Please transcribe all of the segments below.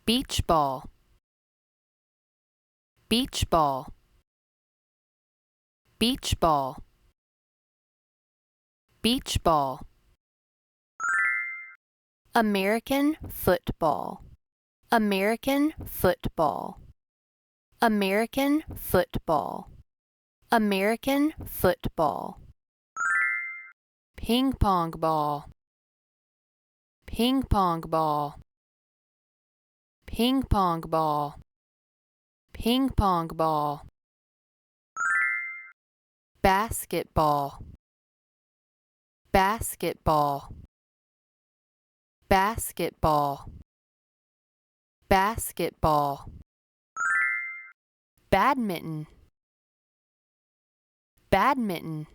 beach ball, beach ball, beach ball, beach ball. American football, American football, American football, American football. Ping pong ball, ping pong ball, ping pong ball, ping pong ball. Basketball, basketball, basketball, basketball. Badminton, badminton,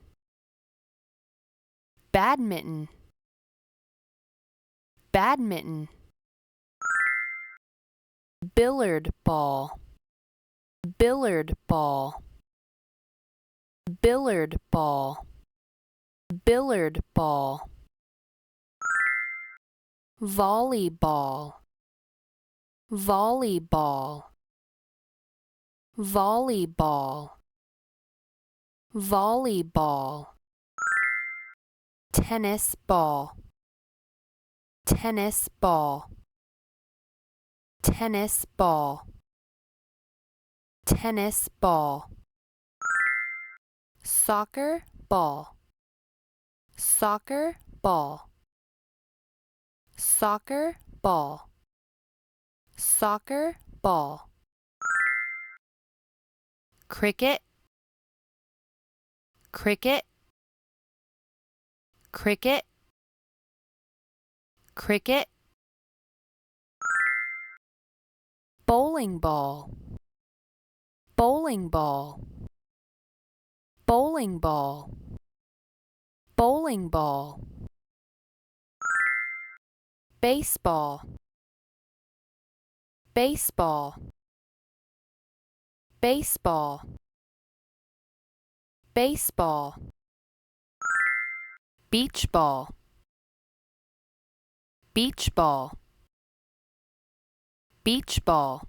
badminton, badminton. Billiard ball, billiard ball, billiard ball, billiard ball. Volleyball, volleyball, volleyball, volleyball. Tennis ball, tennis ball, tennis ball, tennis ball. Soccer ball, soccer ball, soccer ball, soccer ball. Cricket, cricket, cricket, cricket. Bowling ball, bowling ball, bowling ball, bowling ball. Baseball, baseball, baseball, baseball. Beach ball, beach ball, beach ball,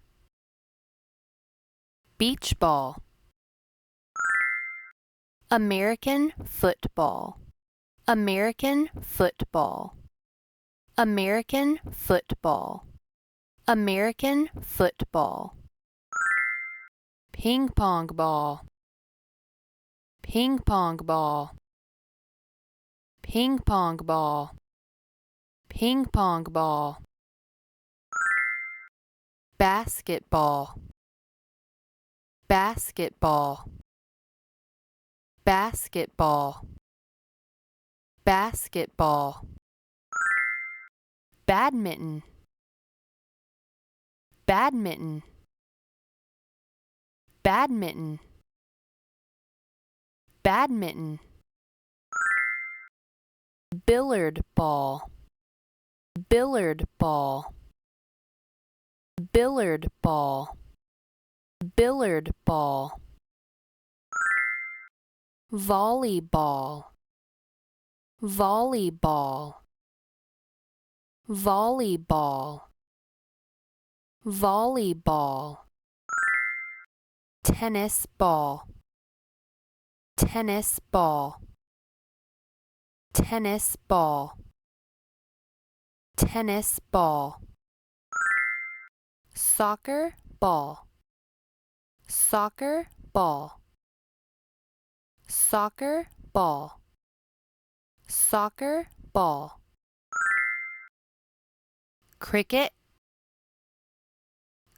beach ball. American football, American football, American football, American football. Ping pong ball, ping pong ball, ping pong ball, ping pong ball. Basketball, basketball, basketball, basketball. Badminton, badminton, badminton, badminton. Billiard ball, billiard ball, billiard ball, billiard ball. Volleyball, volleyball, volleyball, volleyball. Tennis ball, tennis ball, tennis ball, tennis ball. Soccer ball, soccer ball, soccer ball, soccer ball. Cricket,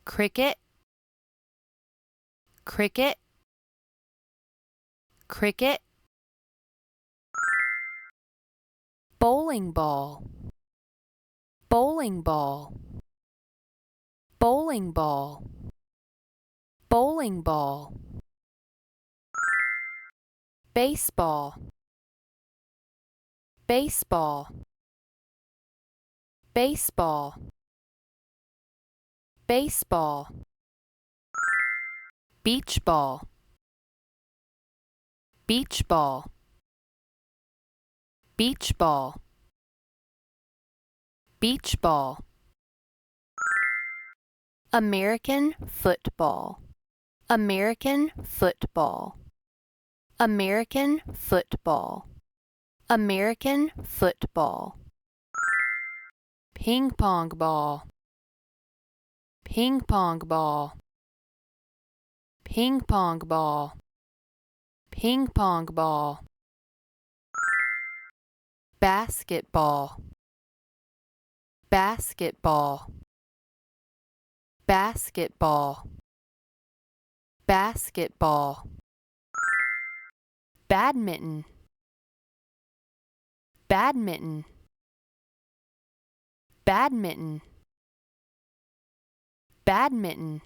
cricket, cricket, cricket. Bowling ball, bowling ball, bowling ball, bowling ball. Baseball, baseball, baseball, baseball. Beach ball, beach ball, beach ball, beach ball. American football, American football, American football, American football. Ping pong ball, ping pong ball, ping pong ball, ping pong ball. Basketball, basketball, basketball, basketball. Badminton, badminton, badminton, badminton.